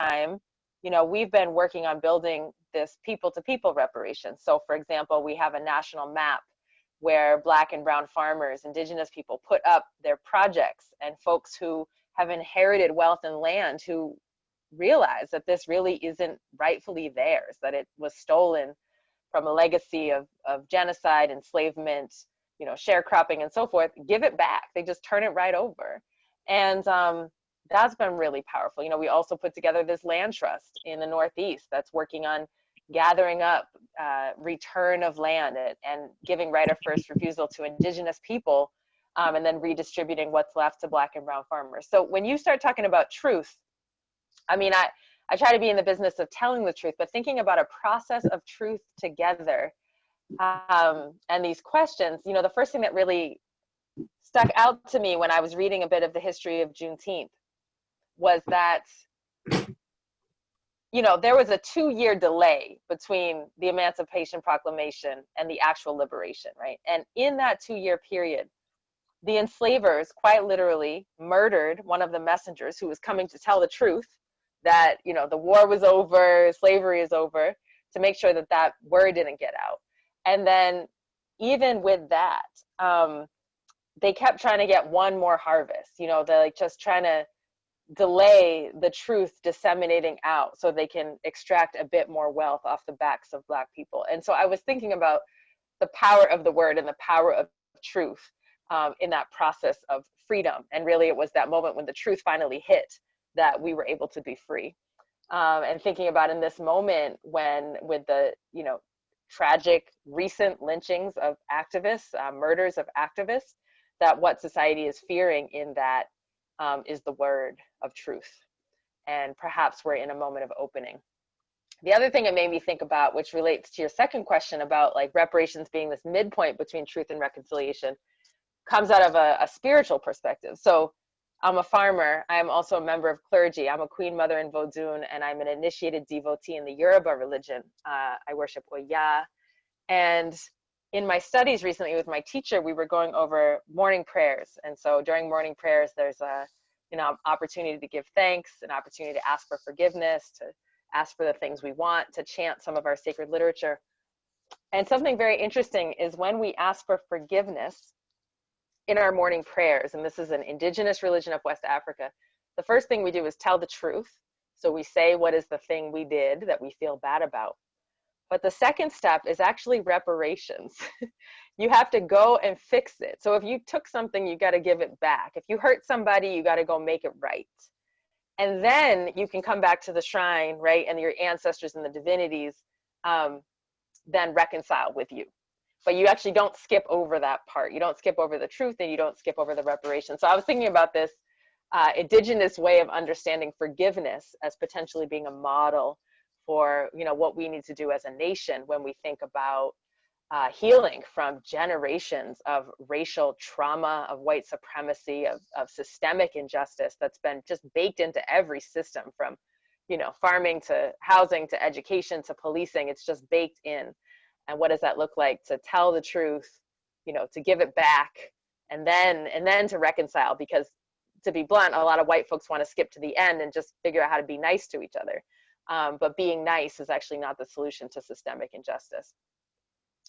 time, you know, we've been working on building this people-to-people reparations. So for example, we have a national map where Black and brown farmers, indigenous people, put up their projects, and folks who have inherited wealth and land who realize that this really isn't rightfully theirs, that it was stolen from a legacy of genocide, enslavement, you know, sharecropping and so forth, give it back. They just turn it right over. And that's been really powerful. You know, we also put together this land trust in the Northeast that's working on gathering up return of land and giving right of first refusal to indigenous people, and then redistributing what's left to Black and brown farmers. So when you start talking about truth, I mean, I try to be in the business of telling the truth, but thinking about a process of truth together, and these questions, you know, the first thing that really stuck out to me when I was reading a bit of the history of Juneteenth was that, you know, there was a 2-year delay between the Emancipation Proclamation and the actual liberation, right? And in that 2-year period, the enslavers quite literally murdered one of the messengers who was coming to tell the truth that, you know, the war was over, slavery is over, to make sure that that word didn't get out. And then even with that, they kept trying to get one more harvest. You know, they're like just trying to delay the truth disseminating out so they can extract a bit more wealth off the backs of Black people. And so I was thinking about the power of the word and the power of truth in that process of freedom. And really it was that moment when the truth finally hit that we were able to be free. And thinking about in this moment when, with the, you know, tragic recent lynchings of activists, murders of activists, that what society is fearing in that is the word of truth. And perhaps we're in a moment of opening. The other thing it made me think about, which relates to your second question about like reparations being this midpoint between truth and reconciliation, comes out of a spiritual perspective. So I'm a farmer. I'm also a member of clergy. I'm a Queen Mother in Vodun, and I'm an initiated devotee in the Yoruba religion. I worship Oya. And in my studies recently with my teacher, we were going over morning prayers. And so during morning prayers, there's a, you know, opportunity to give thanks, an opportunity to ask for forgiveness, to ask for the things we want, to chant some of our sacred literature. And something very interesting is when we ask for forgiveness in our morning prayers, and this is an indigenous religion of West Africa, the first thing we do is tell the truth. So we say what is the thing we did that we feel bad about. But the second step is actually reparations. You have to go and fix it. So if you took something, you got to give it back. If you hurt somebody, you got to go make it right. And then you can come back to the shrine, right? And your ancestors and the divinities then reconcile with you. But you actually don't skip over that part. You don't skip over the truth, and you don't skip over the reparation. So I was thinking about this indigenous way of understanding forgiveness as potentially being a model for, you know, what we need to do as a nation when we think about healing from generations of racial trauma, of white supremacy, of systemic injustice that's been just baked into every system, from, you know, farming to housing to education to policing. It's just baked in. And what does that look like to tell the truth, you know, to give it back, and then to reconcile? Because to be blunt, a lot of white folks want to skip to the end and just figure out how to be nice to each other. But being nice is actually not the solution to systemic injustice.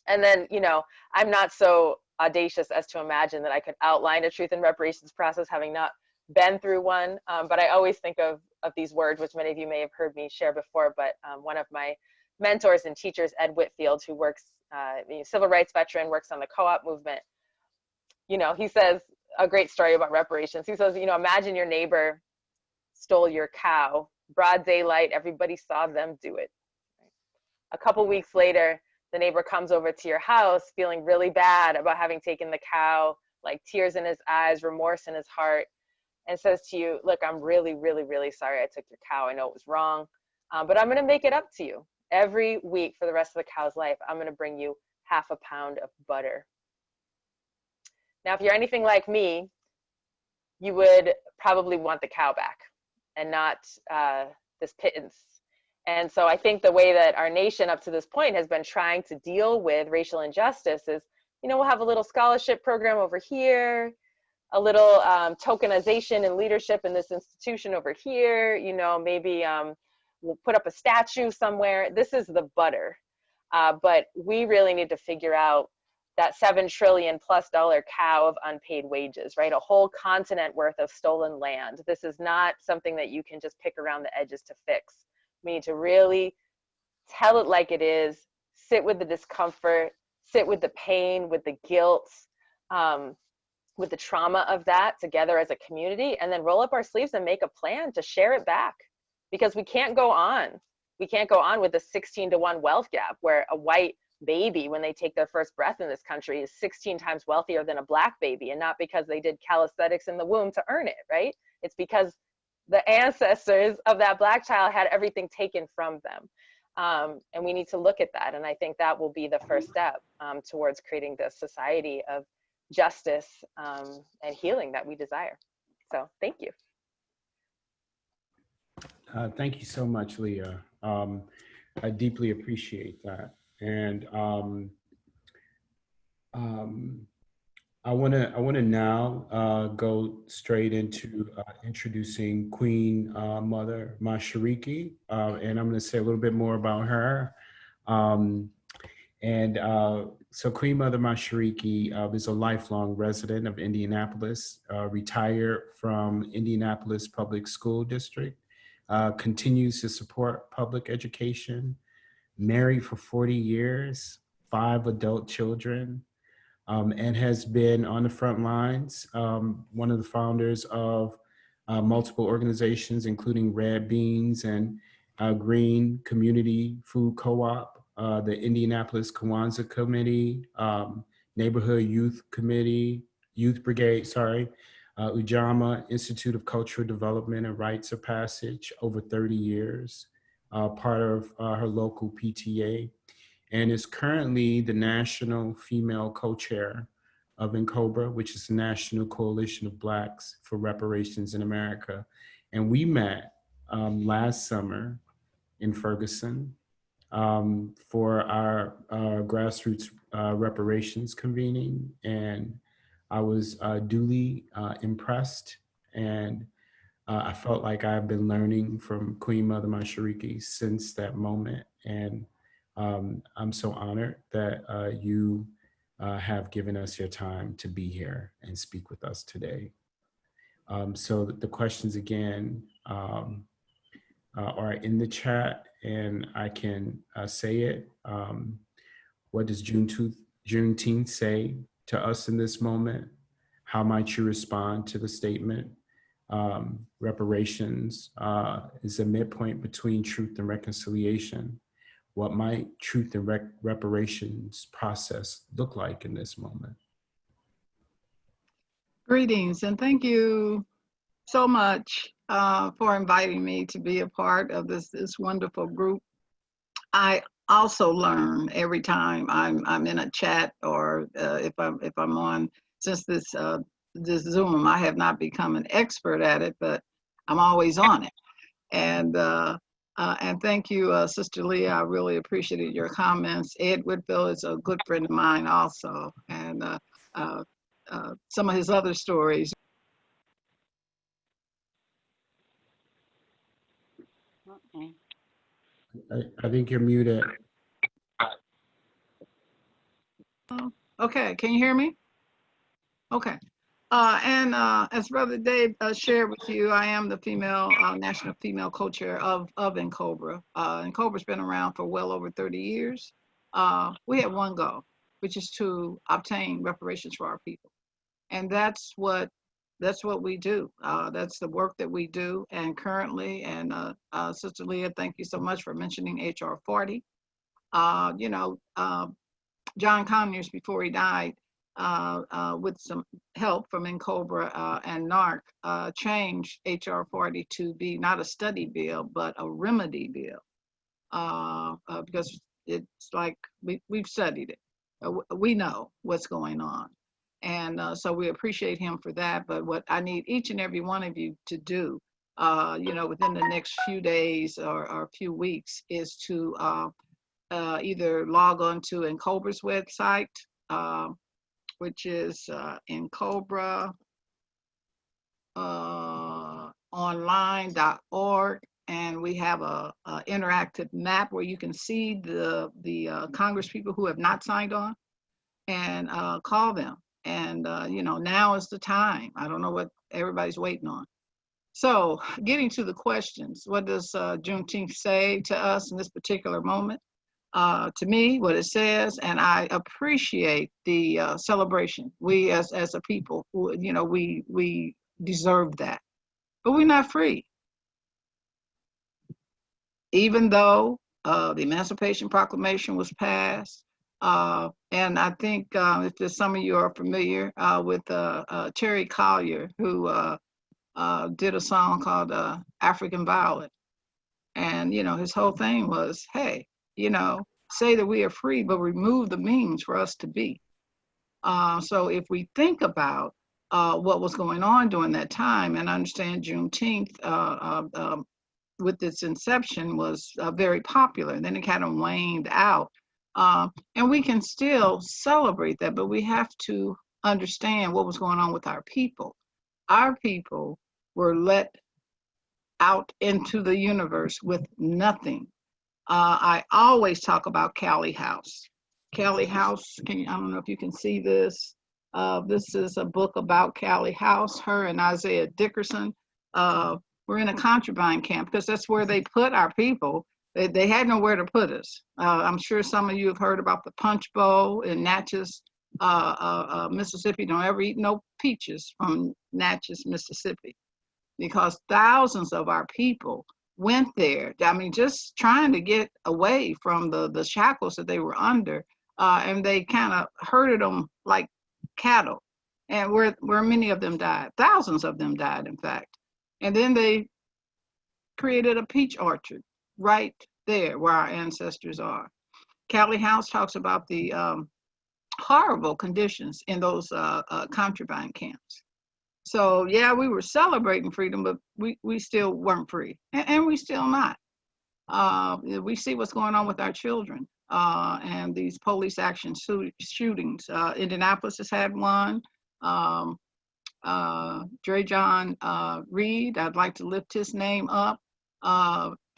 And then, you know, I'm not so audacious as to imagine that I could outline a truth and reparations process, having not been through one. But I always think of these words, which many of you may have heard me share before. But one of my mentors and teachers, Ed Whitfield, who works, civil rights veteran, works on the co-op movement, you know, he says a great story about reparations. He says, you know, imagine your neighbor stole your cow, broad daylight, everybody saw them do it. A couple weeks later, the neighbor comes over to your house feeling really bad about having taken the cow, like tears in his eyes, remorse in his heart, and says to you, look, I'm really, really, really sorry I took your cow. I know it was wrong, but I'm gonna make it up to you. Every week for the rest of the cow's life, I'm gonna bring you half a pound of butter. Now, if you're anything like me, you would probably want the cow back and not this pittance. And so I think the way that our nation up to this point has been trying to deal with racial injustice is, you know, we'll have a little scholarship program over here. a little tokenization and leadership in this institution over here. You know, maybe we'll put up a statue somewhere. This is the butter. But we really need to figure out that $7 trillion+ cow of unpaid wages, right? A whole continent worth of stolen land. This is not something that you can just pick around the edges to fix. We need to really tell it like it is, sit with the discomfort, sit with the pain, with the guilt, with the trauma of that together as a community, and then roll up our sleeves and make a plan to share it back. Because we can't go on. We can't go on with a 16-to-1 wealth gap where a white baby, when they take their first breath in this country, is 16 times wealthier than a black baby, and not because they did calisthenics in the womb to earn it, right? It's because the ancestors of that black child had everything taken from them. And we need to look at that. And I think that will be the first step towards creating the society of justice and healing that we desire. So thank you. Thank you so much, Leah. I deeply appreciate that. And I want to now go straight into introducing Queen Mother Mashariki, and I'm going to say a little bit more about her. So Queen Mother Mashariki is a lifelong resident of Indianapolis, retired from Indianapolis Public School District, continues to support public education, married for 40 years, 5 adult children, and has been on the front lines, one of the founders of multiple organizations, including Red Beans and Green Community Food Co-op, the Indianapolis Jywanza Committee, Neighborhood Youth Committee, Youth Brigade, Ujama Institute of Cultural Development and Rites of Passage, over 30 years, part of her local PTA, and is currently the National Female Co-Chair of NCOBRA, which is the National Coalition of Blacks for Reparations in America. And we met last summer in Ferguson for our grassroots reparations convening. And I was duly impressed, and I felt like I've been learning from Queen Mother Mashariki since that moment. And I'm so honored that you have given us your time to be here and speak with us today. So the questions again are in the chat, and I can say it. What does Juneteenth say to us in this moment? How might you respond to the statement? Reparations is a midpoint between truth and reconciliation. What might truth and reparations process look like in this moment? Greetings, and thank you so much for inviting me to be a part of this wonderful group. I also learn every time I'm in a chat, or if I'm on, since this Zoom, I have not become an expert at it, but I'm always on it. And thank you, Sister Leah. I really appreciated your comments. Ed Whitfield is a good friend of mine also, and some of his other stories. Okay. I think you're muted. Okay, can you hear me? Okay. As Brother Dave shared with you, I am the National Female Co-Chair of NCOBRA. NCOBRA's been around for well over 30 years. We have one goal, which is to obtain reparations for our people. And that's what we do. That's the work that we do. And currently, and Sister Leah, thank you so much for mentioning HR 40. John Conyers, before he died, with some help from NCOBRA and NARC, changed HR 40 to be not a study bill, but a remedy bill, because it's like we've studied it. We know what's going on. And so we appreciate him for that. But what I need each and every one of you to do, within the next few days or few weeks, is to either log on to NCOBRA's website, which is NCOBRA, online.org, and we have a interactive map where you can see the Congress people who have not signed on, and call them. And now is the time. I don't know what everybody's waiting on. So, getting to the questions, what does Juneteenth say to us in this particular moment? To me, what it says, and I appreciate the celebration. We, as a people, we deserve that, but we're not free. Even though the Emancipation Proclamation was passed, and I think if some of you are familiar with Terry Collier, who did a song called African Violet. And, his whole thing was, hey, say that we are free, but remove the means for us to be. So if we think about what was going on during that time, and I understand Juneteenth with its inception was very popular, and then it kind of waned out. And we can still celebrate that, but we have to understand what was going on with our people. Our people were let out into the universe with nothing. I always talk about Callie House. Callie House, I don't know if you can see this. This is a book about Callie House. Her and Isaiah Dickerson were in a concubine camp because that's where they put our people. They had nowhere to put us. I'm sure some of you have heard about the Punch Bowl in Natchez, Mississippi. Don't ever eat no peaches from Natchez, Mississippi, because thousands of our people went there. I mean, just trying to get away from the shackles that they were under, and they kind of herded them like cattle, and where many of them died. Thousands of them died, in fact. And then they created a peach orchard right there where our ancestors are. Callie House talks about the horrible conditions in those concubine camps. So yeah, we were celebrating freedom, but we still weren't free, and we still not. We see what's going on with our children and these police action shootings. Indianapolis has had one. John Reed, I'd like to lift his name up.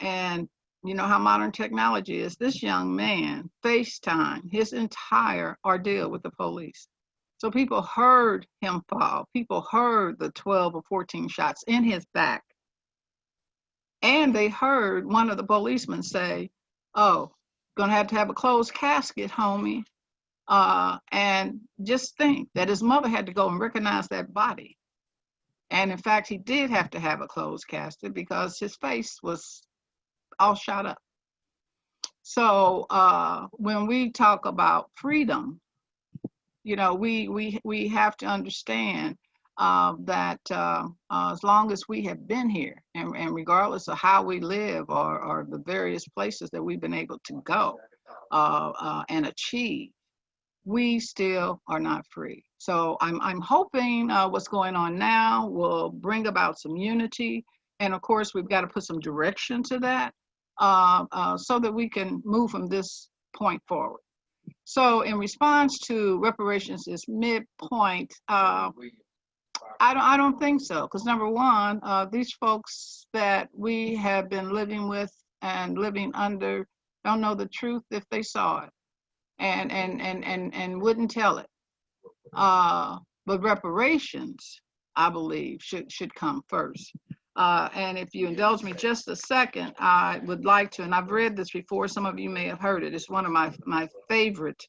And you know how modern technology is. This young man FaceTime his entire ordeal with the police. So people heard him fall. People heard the 12 or 14 shots in his back. And they heard one of the policemen say, "Oh, gonna have a closed casket, homie." And just think that his mother had to go and recognize that body. And in fact, he did have to have a closed casket because his face was all shot up. So when we talk about freedom, you know, we have to understand that as long as we have been here, and regardless of how we live or the various places that we've been able to go and achieve, we still are not free. So I'm hoping what's going on now will bring about some unity. And of course, we've got to put some direction to that so that we can move from this point forward. So in response to reparations is midpoint, I don't think so. Because number one, these folks that we have been living with and living under don't know the truth if they saw it. And wouldn't tell it. But reparations, I believe, should come first. And if you indulge me just a second, I would like to, and I've read this before, some of you may have heard it. It's one of my favorite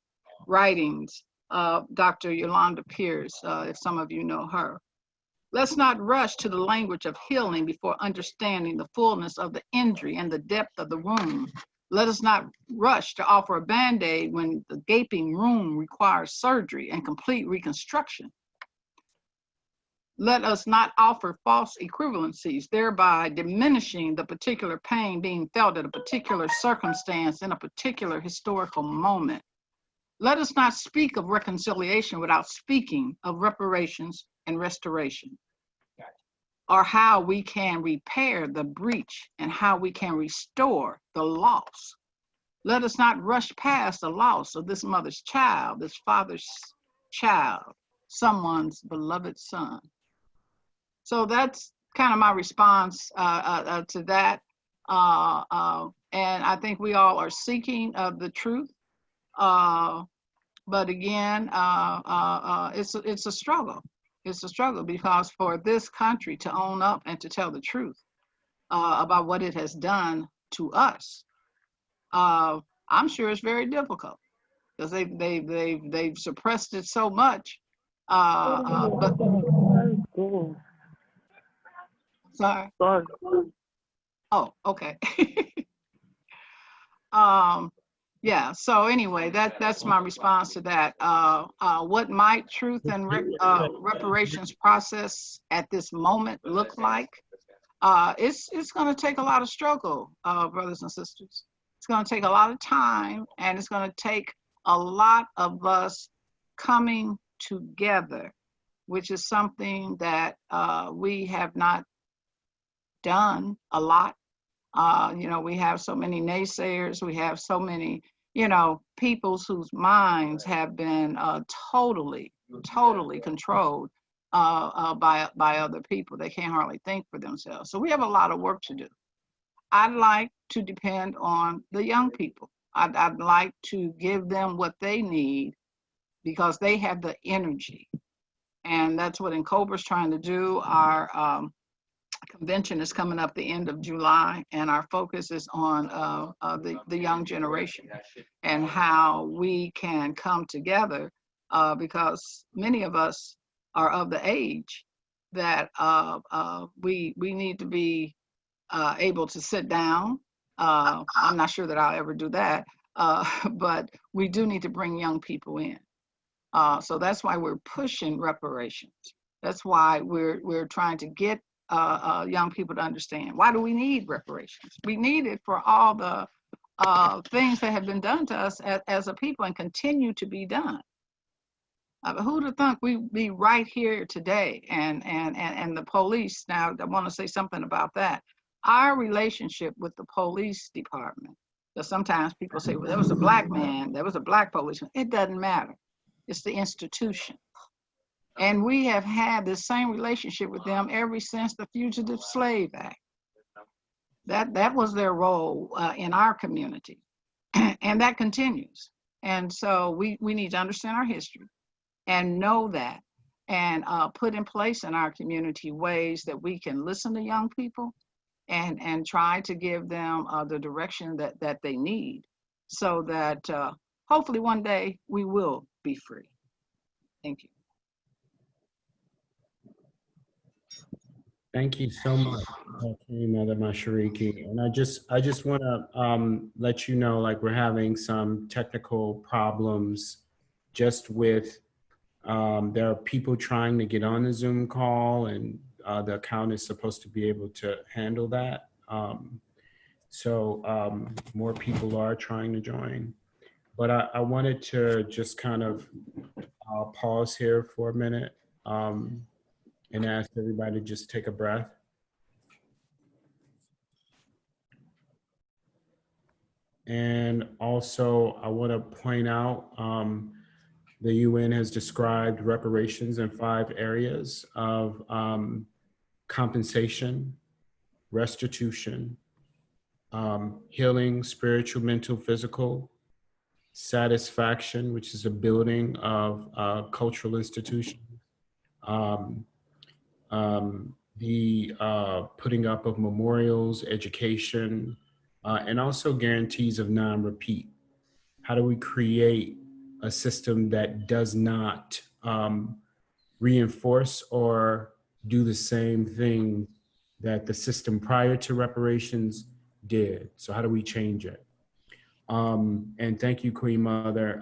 writings of Dr. Yolanda Pierce, if some of you know her. Let's not rush to the language of healing before understanding the fullness of the injury and the depth of the wound. Let us not rush to offer a Band-Aid when the gaping wound requires surgery and complete reconstruction. Let us not offer false equivalencies, thereby diminishing the particular pain being felt at a particular circumstance in a particular historical moment. Let us not speak of reconciliation without speaking of reparations and restoration, or how we can repair the breach and how we can restore the loss. Let us not rush past the loss of this mother's child, this father's child, someone's beloved son. So that's kind of my response to that. And I think we all are seeking the truth. But again, it's a struggle. It's a struggle because for this country to own up and to tell the truth about what it has done to us, I'm sure it's very difficult because they've suppressed it so much. But sorry. Oh, okay. Yeah, so anyway, that's my response to that. What might truth and reparations process at this moment look like? It's going to take a lot of struggle, brothers and sisters. It's going to take a lot of time, and it's going to take a lot of us coming together, which is something that we have not done a lot. You know, we have so many naysayers. We have so many, you know, peoples whose minds have been totally controlled by other people. They can't hardly think for themselves. So we have a lot of work to do. I'd like to depend on the young people. I'd like to give them what they need because they have the energy. And that's what NCOBRA is trying to do. Our convention is coming up the end of July, and our focus is on the young generation and how we can come together because many of us are of the age that we need to be able to sit down. I'm not sure that I'll ever do that, but we do need to bring young people in. So that's why we're pushing reparations. That's why we're trying to get young people to understand. Why do we need reparations? We need it for all the things that have been done to us as a people and continue to be done. Who'd have thought we'd be right here today? And the police. Now, I want to say something about that. Our relationship with the police department. Because sometimes people say, well, there was a black man, there was a black policeman. It doesn't matter. It's the institution. And we have had the same relationship with them ever since the Fugitive Slave Act. That was their role in our community. And that continues. And so we need to understand our history and know that and put in place in our community ways that we can listen to young people and try to give them the direction that they need so that hopefully one day we will be free. Thank you. Thank you so much, Mother Mashariki. And I just want to let you know, like, we're having some technical problems just with, there are people trying to get on the Zoom call, and the account is supposed to be able to handle that. So more people are trying to join. But I wanted to just kind of pause here for a minute and ask everybody to just take a breath. And also, I want to point out the UN has described reparations in 5 areas of compensation, restitution, healing, spiritual, mental, physical, satisfaction, which is a building of cultural institutions, the putting up of memorials, education, and also guarantees of non-repeat. How do we create a system that does not reinforce or do the same thing that the system prior to reparations did? So how do we change it? And thank you, Queen Mother.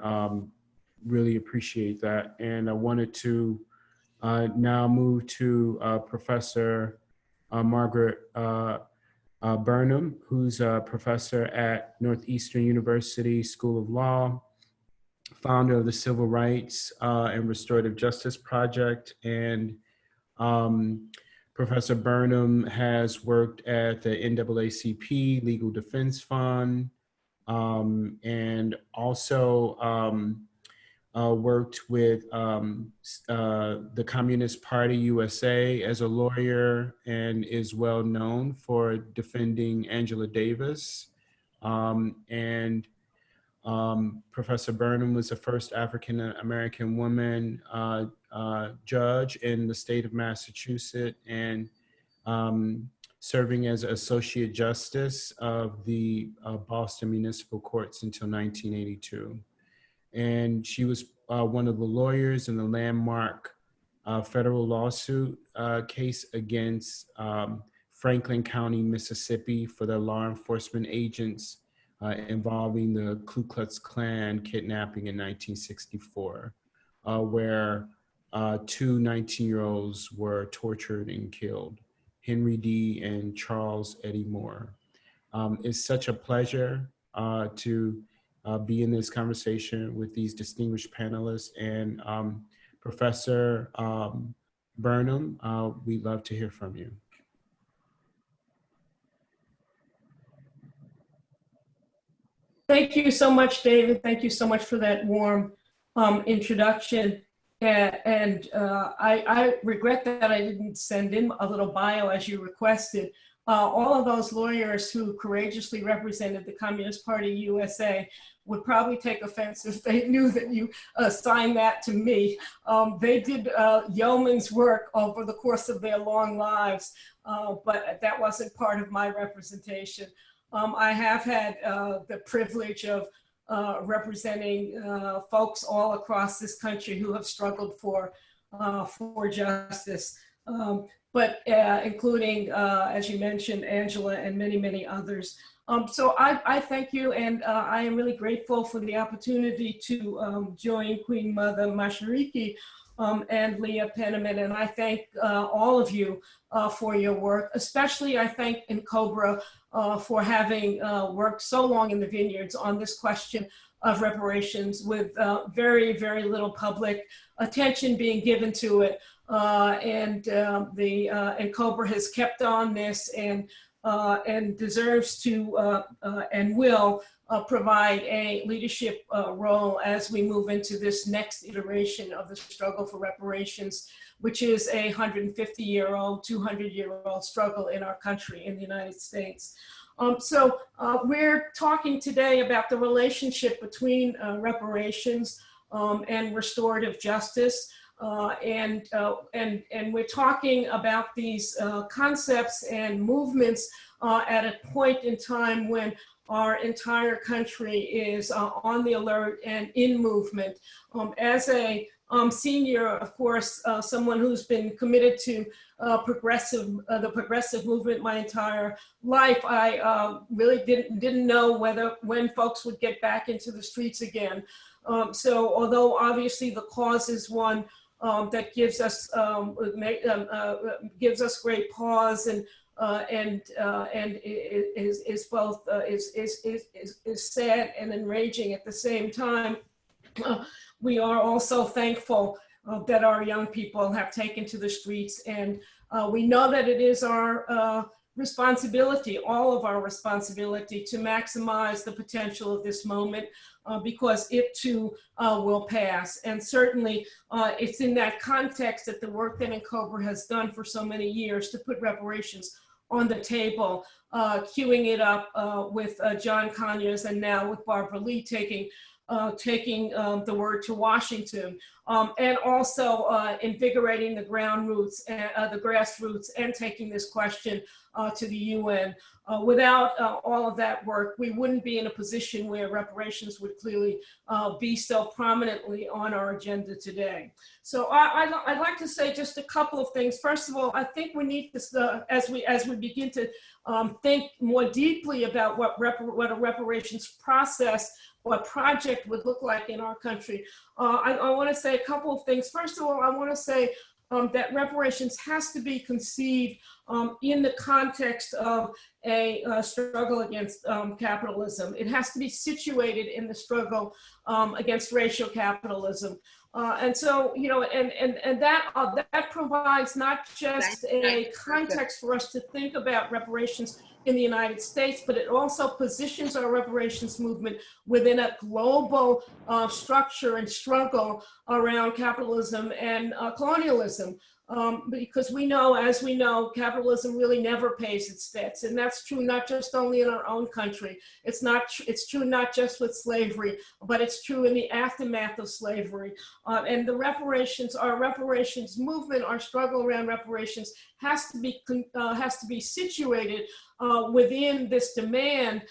Really appreciate that. And I wanted to now move to Professor Margaret Burnham, who's a professor at Northeastern University School of Law, founder of the Civil Rights and Restorative Justice Project. And Professor Burnham has worked at the NAACP Legal Defense Fund, and also worked with the Communist Party USA as a lawyer and is well known for defending Angela Davis. Professor Burnham was the first African-American woman judge in the state of Massachusetts, and serving as Associate Justice of the Boston Municipal Courts until 1982. And she was one of the lawyers in the landmark federal lawsuit case against Franklin County, Mississippi, for the law enforcement agents involving the Ku Klux Klan kidnapping in 1964, where two 19-year-olds were tortured and killed, Henry D. and Charles Eddie Moore. It's such a pleasure to be in this conversation with these distinguished panelists. And Professor Burnham, we'd love to hear from you. Thank you so much, David. Thank you so much for that warm introduction. I regret that I didn't send in a little bio as you requested. All of those lawyers who courageously represented the Communist Party USA would probably take offense if they knew that you assigned that to me. They did yeoman's work over the course of their long lives, but that wasn't part of my representation. I have had the privilege of representing folks all across this country who have struggled for justice. Including, as you mentioned, Angela and many, many others. So I thank you, and I am really grateful for the opportunity to join Queen Mother Mashariki and Leah Penniman, and I thank all of you for your work. Especially I thank NCOBRA for having worked so long in the vineyards on this question of reparations with very, very little public attention being given to it. NCOBRA has kept on this and deserves to and will provide a leadership role as we move into this next iteration of the struggle for reparations, which is a 150-year-old, 200-year-old struggle in our country, in the United States. We're talking today about the relationship between reparations and restorative justice. And we're talking about these concepts and movements at a point in time when our entire country is on the alert and in movement. As a senior, of course, someone who's been committed to the progressive movement my entire life, I really didn't know when folks would get back into the streets again. So although obviously the cause is one that gives us great pause and is both is sad and enraging at the same time. We are also thankful that our young people have taken to the streets, and we know that it is our responsibility, all of our responsibility, to maximize the potential of this moment because it too will pass. And certainly it's in that context that the work that NCOBRA has done for so many years to put reparations on the table, queuing it up with John Conyers and now with Barbara Lee taking the word to Washington, and also invigorating the grassroots and taking this question to the UN. Without all of that work, we wouldn't be in a position where reparations would clearly be so prominently on our agenda today. So I'd like to say just a couple of things. First of all, I think we need this, as we begin to think more deeply about what a reparations process or project would look like in our country. I want to say a couple of things. First of all, I want to say that reparations has to be conceived in the context of a struggle against capitalism. It has to be situated in the struggle against racial capitalism. And so, you know, and that provides not just a context for us to think about reparations in the United States, but it also positions our reparations movement within a global structure and struggle around capitalism and colonialism. Because we know, as we know, capitalism really never pays its debts, and that's true not just only in our own country. It's true not just with slavery, but it's true in the aftermath of slavery. And the reparations, our reparations movement, our struggle around reparations has to be situated within this demand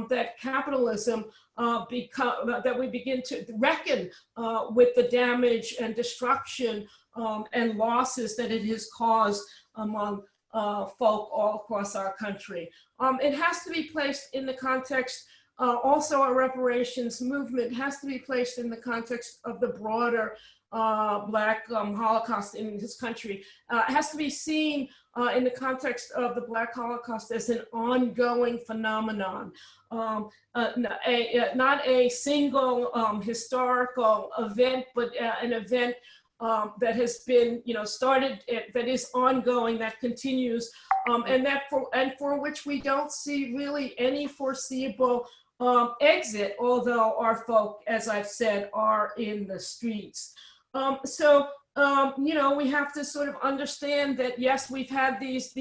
that capitalism that we begin to reckon with the damage and destruction and losses that it has caused among folk all across our country. It has to be placed in the context, also our reparations movement has to be placed in the context of the broader Black Holocaust in this country. It has to be seen in the context of the Black Holocaust as an ongoing phenomenon, not a single historical event, but an event that has been, started, that is ongoing, that continues, and for which we don't see really any foreseeable exit, although our folk, as I've said, are in the streets. We have to sort of understand that, yes, we've had these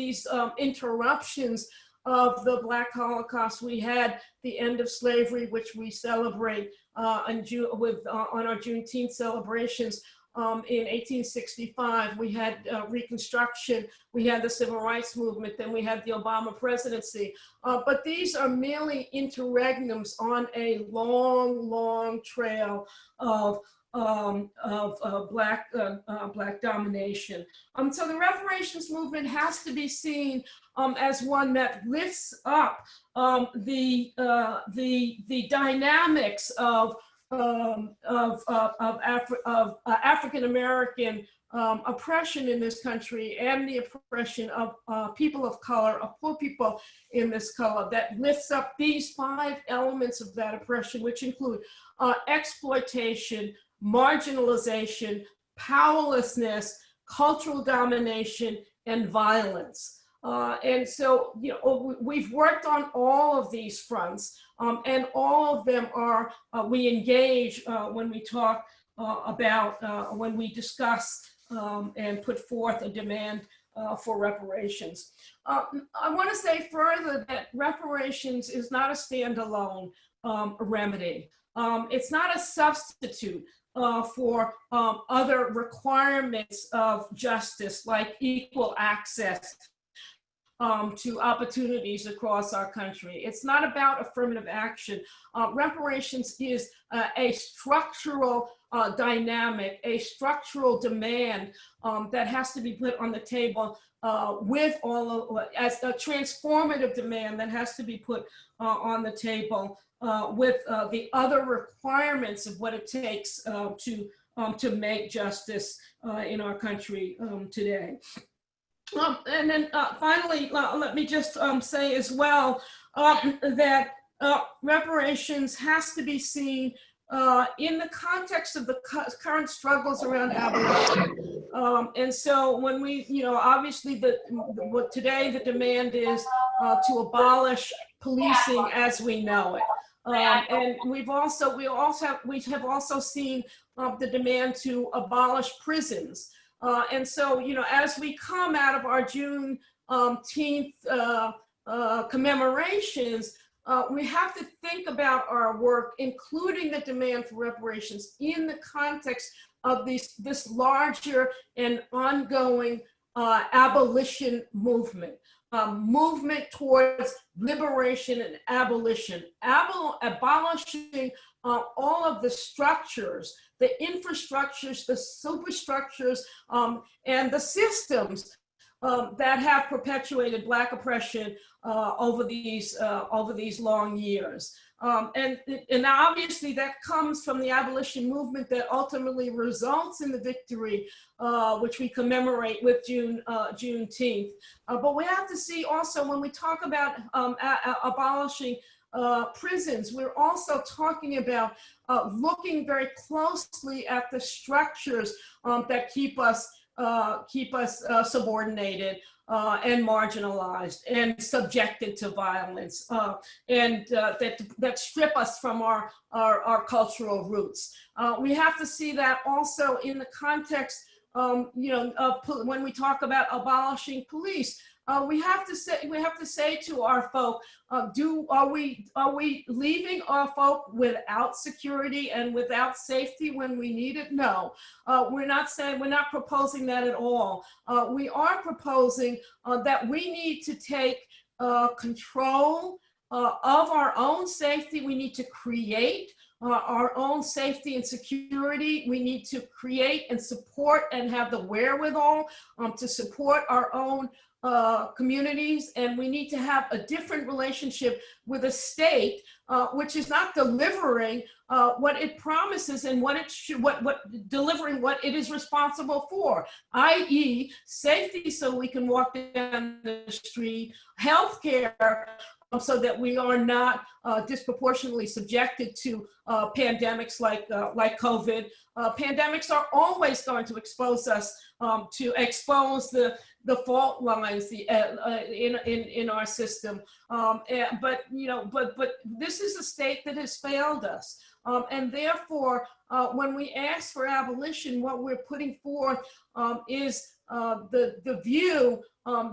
interruptions of the Black Holocaust. We had the end of slavery, which we celebrate on our Juneteenth celebrations. In 1865, we had Reconstruction, we had the Civil Rights Movement, then we had the Obama presidency. But these are merely interregnums on a long, long trail of Black domination. So the reparations movement has to be seen as one that lifts up the dynamics of African American oppression in this country, and the oppression of people of color, of poor people in this color, that lifts up these 5 elements of that oppression, which include exploitation, marginalization, powerlessness, cultural domination, and violence. And so, we've worked on all of these fronts, and all of them are, we engage when we talk about, when we discuss and put forth a demand for reparations. I want to say further that reparations is not a standalone remedy. It's not a substitute for other requirements of justice, like equal access to opportunities across our country. It's not about affirmative action. Reparations is a structural dynamic, a structural demand that has to be put on the table with all of, as a transformative demand that has to be put on the table with the other requirements of what it takes to make justice in our country today. And then finally, let me just say as well that reparations has to be seen in the context of the current struggles around abolition. And so when we, obviously what today the demand is to abolish policing as we know it. And we have also seen the demand to abolish prisons. And so, as we come out of our Juneteenth commemorations, we have to think about our work, including the demand for reparations, in the context of this larger and ongoing abolition movement. Movement towards liberation and abolition, abolishing all of the structures, the infrastructures, the superstructures, and the systems that have perpetuated Black oppression over these long years. And obviously that comes from the abolition movement that ultimately results in the victory, which we commemorate with Juneteenth. But we have to see also, when we talk about abolishing prisons, we're also talking about looking very closely at the structures that keep us subordinated, and marginalized and subjected to violence, and that strip us from our cultural roots. We have to see that also in the context, when we talk about abolishing police. We have to say to our folk, are we leaving our folk without security and without safety when we need it? No, we're not proposing that at all. We are proposing that we need to take control of our own safety. We need to create our own safety and security. We need to create and support and have the wherewithal to support our own communities, and we need to have a different relationship with a state which is not delivering what it promises and delivering what it is responsible for, i.e. safety so we can walk down the street, healthcare so that we are not disproportionately subjected to pandemics like COVID. Pandemics are always going to expose us to expose the fault lines in our system. But this is a state that has failed us. And therefore, when we ask for abolition, what we're putting forth is the view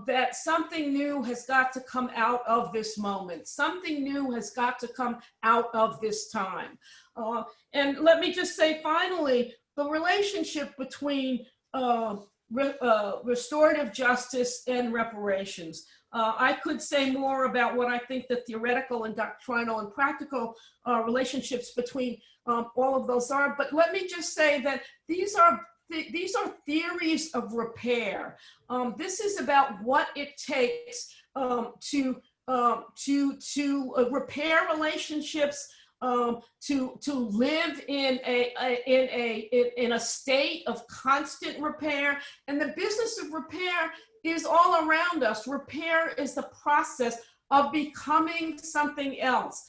that something new has got to come out of this moment. Something new has got to come out of this time. And let me just say finally, the relationship between restorative justice and reparations. I could say more about what I think the theoretical and doctrinal and practical relationships between all of those are, but let me just say that these are theories of repair. This is about what it takes to repair relationships, to live in a state of constant repair. And the business of repair is all around us. Repair is the process of becoming something else.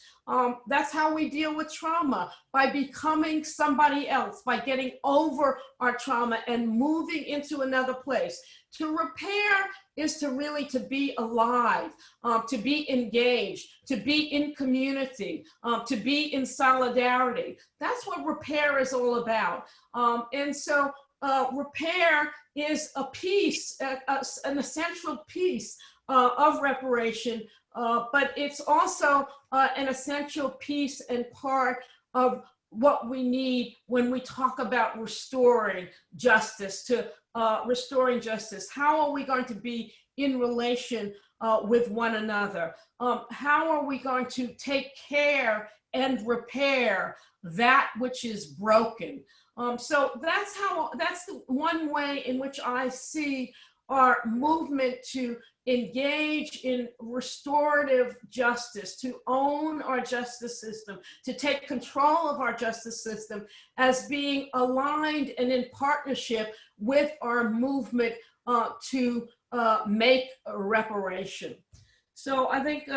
That's how we deal with trauma, by becoming somebody else, by getting over our trauma and moving into another place. To repair is to really to be alive, to be engaged, to be in community, to be in solidarity. That's what repair is all about. And so repair is a piece, an essential piece of reparation, but it's also an essential piece and part of what we need when we talk about restoring justice, restoring justice. How are we going to be in relation with one another? How are we going to take care and repair that which is broken? So that's the one way in which I see our movement to engage in restorative justice, to own our justice system, to take control of our justice system as being aligned and in partnership with our movement to make a reparation. So I think,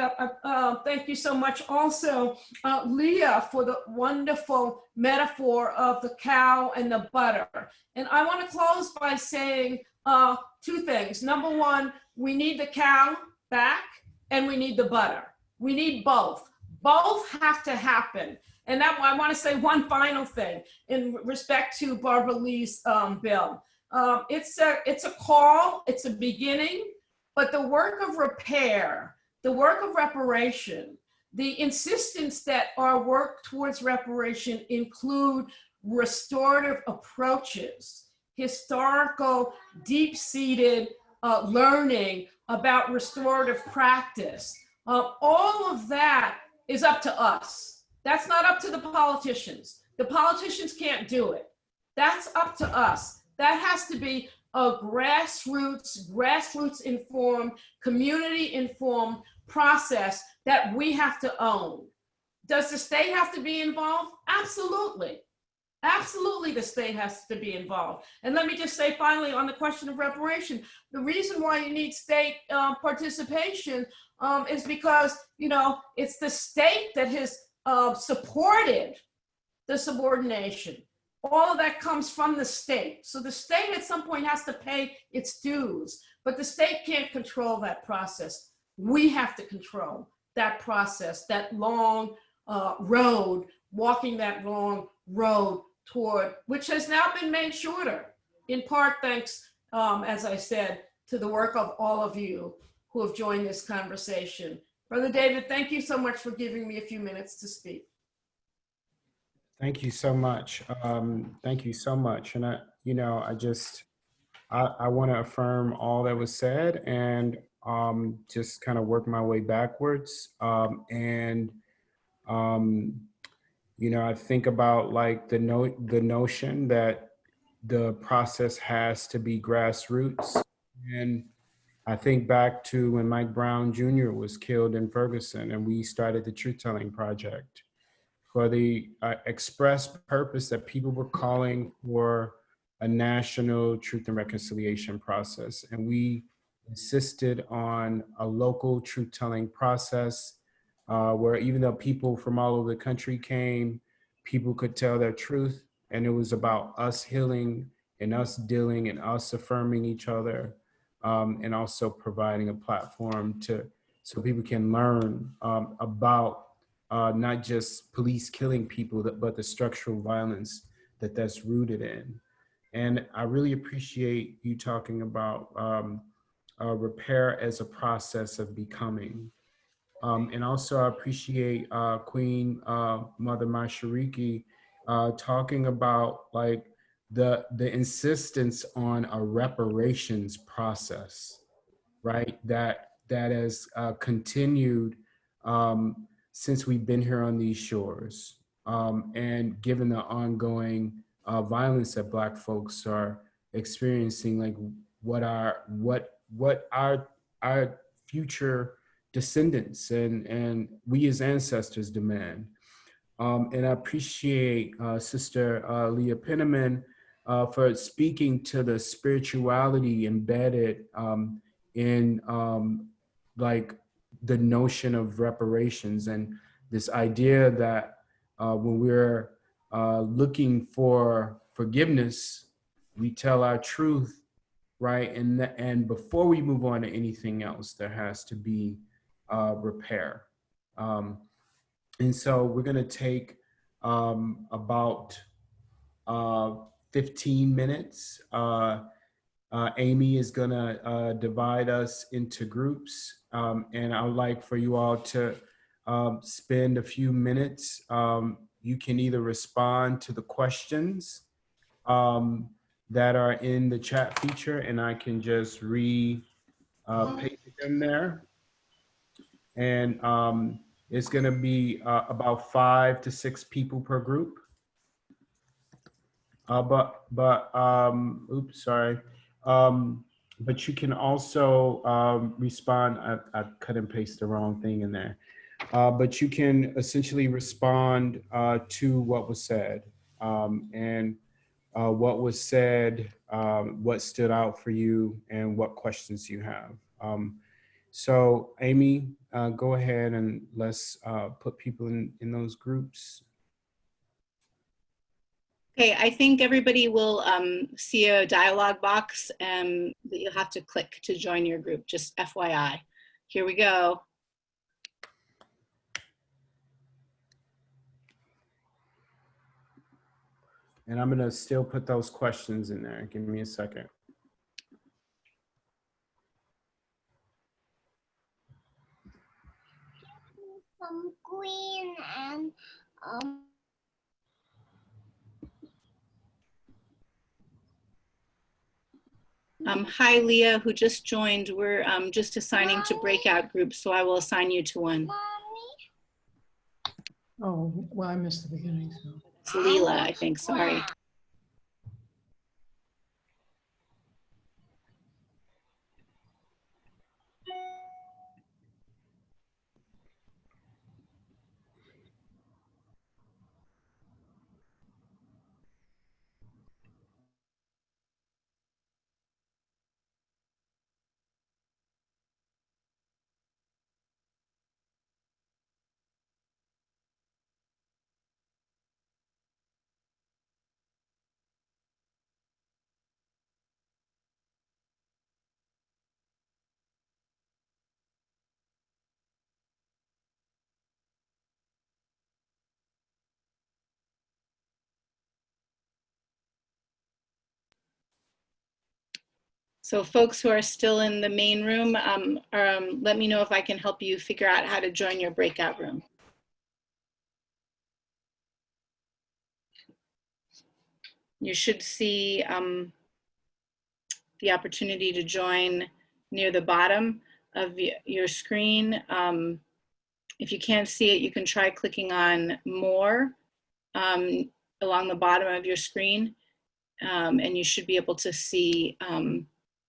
thank you so much also, Leah, for the wonderful metaphor of the cow and the butter. And I want to close by saying two things. Number one, we need the cow back and we need the butter. We need both. Both have to happen. And that, I want to say one final thing in respect to Barbara Lee's bill. It's a call, it's a beginning, but the work of repair, the work of reparation, the insistence that our work towards reparation include restorative approaches, historical, deep-seated learning about restorative practice. All of that is up to us. That's not up to the politicians. The politicians can't do it. That's up to us. That has to be a grassroots informed, community informed process that we have to own. Does the state have to be involved? Absolutely. Absolutely, the state has to be involved. And let me just say finally on the question of reparation, the reason why you need state participation is because, it's the state that has supported the subordination. All of that comes from the state. So the state at some point has to pay its dues. But the state can't control that process. We have to control that process, that long road, walking that long road toward, which has now been made shorter, in part thanks, as I said, to the work of all of you who have joined this conversation. Brother David, thank you so much for giving me a few minutes to speak. Thank you so much. Thank you so much. And I want to affirm all that was said and just kind of work my way backwards. I think about like the notion that the process has to be grassroots. And I think back to when Mike Brown Jr. was killed in Ferguson and we started the Truth Telling Project for the express purpose that people were calling for a national truth and reconciliation process. And we insisted on a local truth-telling process where even though people from all over the country came, people could tell their truth. And it was about us healing and us dealing and us affirming each other and also providing a platform so people can learn about not just police killing people, but the structural violence that's rooted in. And I really appreciate you talking about repair as a process of becoming. And also I appreciate Queen Mother Mashariki talking about like the insistence on a reparations process, right? That has continued since we've been here on these shores. And given the ongoing violence that Black folks are experiencing, like what our future descendants and we as ancestors demand. And I appreciate Sister Leah Penniman for speaking to the spirituality embedded in like the notion of reparations and this idea that when we're looking for forgiveness, we tell our truth, right? And before we move on to anything else, there has to be repair. And so we're gonna take about 15 minutes. Amy is gonna divide us into groups. And I would like for you all to spend a few minutes. You can either respond to the questions that are in the chat feature and I can just paste them there. And it's gonna be about 5 to 6 people per group. Oops, sorry. But you can also respond. I cut and paste the wrong thing in there. But you can essentially respond to what was said and what was said, what stood out for you, and what questions you have. So Amy, go ahead and let's put people in those groups. Okay, I think everybody will see a dialog box that you'll have to click to join your group, just FYI. Here we go. And I'm gonna still put those questions in there. Give me a second. Some queen and Hi, Leah, who just joined. We're just assigning to breakout groups, so I will assign you to one. Oh, well, I missed the beginning, so. It's Leela, I think, sorry. So folks who are still in the main room, let me know if I can help you figure out how to join your breakout room. You should see the opportunity to join near the bottom of your screen. If you can't see it, you can try clicking on more along the bottom of your screen, and you should be able to see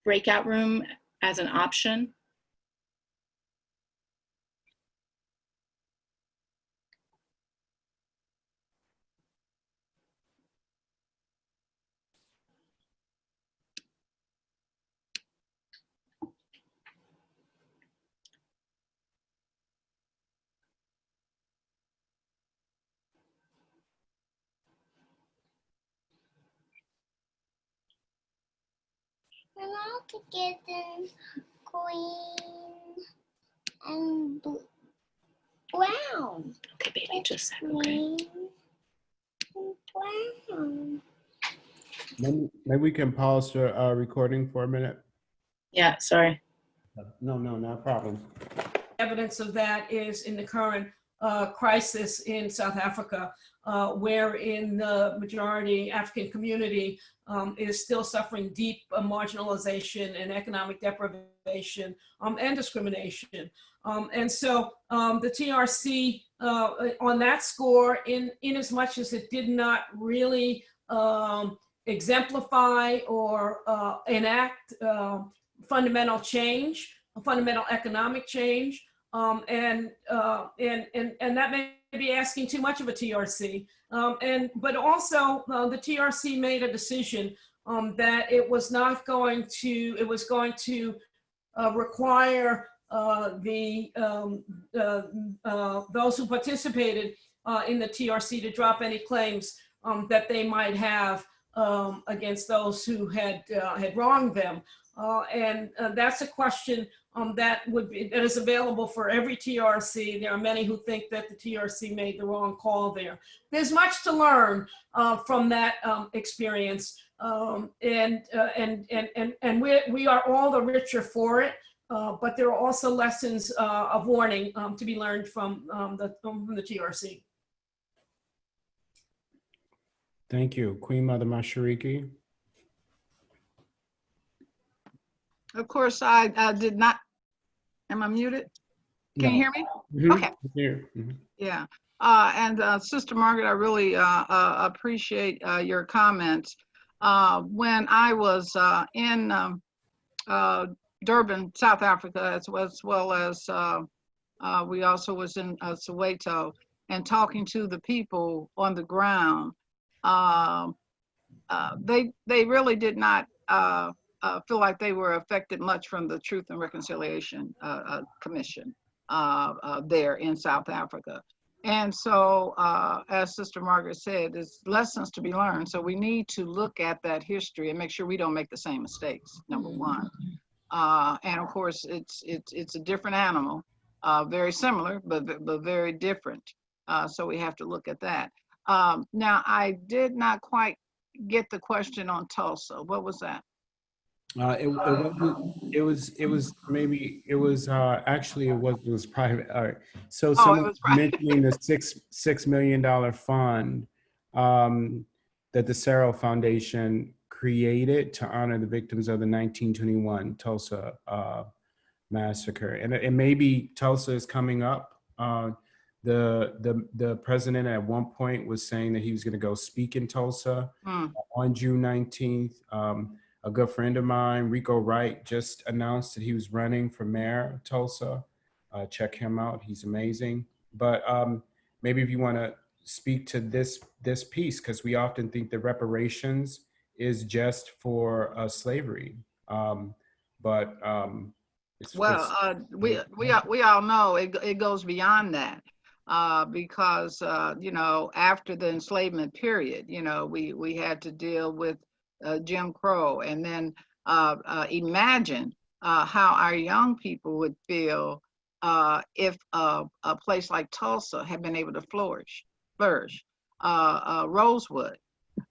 breakout room as an option. And all together, green and brown. Okay, baby, just a sec, okay. Green and brown. Maybe we can pause the recording for a minute. Yeah, sorry. No, not a problem. Evidence of that is in the current crisis in South Africa, wherein the majority African community is still suffering deep marginalization and economic deprivation and discrimination. And so the TRC on that score, in as much as it did not really exemplify or enact fundamental change, fundamental economic change, and that may be asking too much of a TRC. But also the TRC made a decision that it was not going to, it was going to require those who participated in the TRC to drop any claims that they might have against those who had wronged them. And that's a question that is available for every TRC. There are many who think that the TRC made the wrong call there. There's much to learn from that experience, and we are all the richer for it. But there are also lessons of warning to be learned from the TRC. Thank you. Queen Mother Mashariki. Of course, I did not. Am I muted? Can you hear me? Mm-hmm. Okay. Mm-hmm. Yeah. And Sister Margaret, I really appreciate your comments. When I was in Durban, South Africa, as well as we also was in Soweto, and talking to the people on the ground, they really did not feel like they were affected much from the Truth and Reconciliation Commission there in South Africa. And so, as Sister Margaret said, there's lessons to be learned. So we need to look at that history and make sure we don't make the same mistakes, number one. And of course, it's a different animal, very similar, but very different. So we have to look at that. Now, I did not quite get the question on Tulsa. What was that? It was private. All right. So someone mentioning the $6 million fund that the Sarah Foundation created to honor the victims of the 1921 Tulsa massacre, and maybe Tulsa is coming up. The president at one point was saying that he was going to go speak in Tulsa on June 19th. A good friend of mine, Rico Wright, just announced that he was running for mayor of Tulsa. Check him out; he's amazing. But maybe if you want to speak to this piece, because we often think that reparations is just for slavery, but we all know it goes beyond that, because you know, after the enslavement period, you know, we had to deal with Jim Crow, and then imagine how our young people would feel if a place like Tulsa had been able to flourish. Rosewood,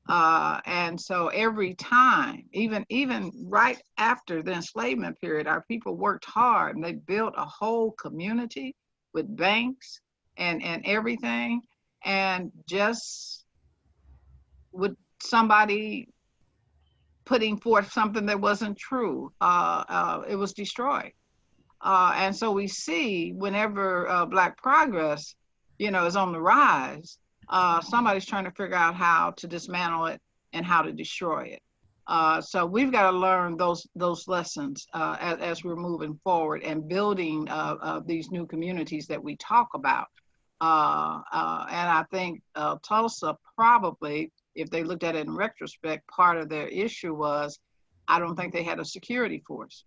And so every time, even right after the enslavement period, our people worked hard and they built a whole community with banks and everything. And just with somebody putting forth something that wasn't true, it was destroyed. And so we see whenever Black progress, is on the rise, somebody's trying to figure out how to dismantle it and how to destroy it. So we've got to learn those lessons as we're moving forward and building these new communities that we talk about. And I think Tulsa probably, if they looked at it in retrospect, part of their issue was, I don't think they had a security force.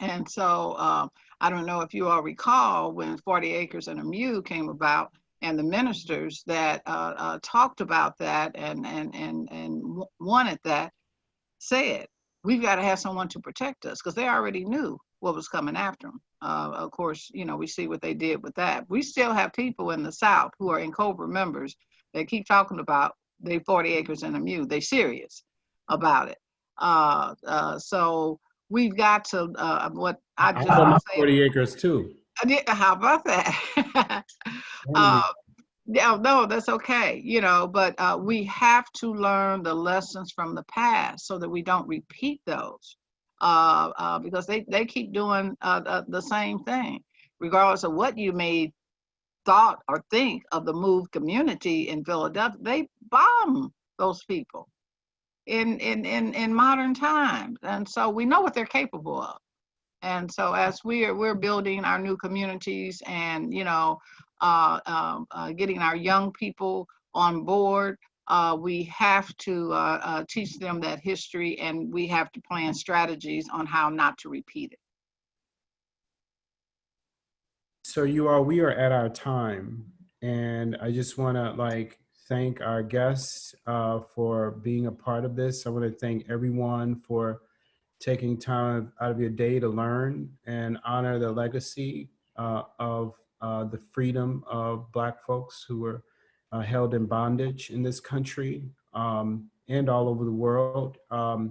And so I don't know if you all recall when 40 Acres and a Mule came about, and the ministers that talked about that and wanted that said, we've got to have someone to protect us, because they already knew what was coming after them. Of course, we see what they did with that. We still have people in the South who are NCOBRA members that keep talking about the 40 Acres and a Mule. They're serious about it. So we've got to, what I just want say. 40 acres too. How about that? No, that's okay, but we have to learn the lessons from the past so that we don't repeat those, because they keep doing the same thing, regardless of what you may thought or think of the MOVE community in Philadelphia. They bomb those people in modern times, and so we know what they're capable of. And so as we're building our new communities and getting our young people on board, we have to teach them that history, and we have to plan strategies on how not to repeat it. So we are at our time, and I just want to thank our guests for being a part of this. I want to thank everyone for taking time out of your day to learn and honor the legacy of the freedom of Black folks who were held in bondage in this country and all over the world. I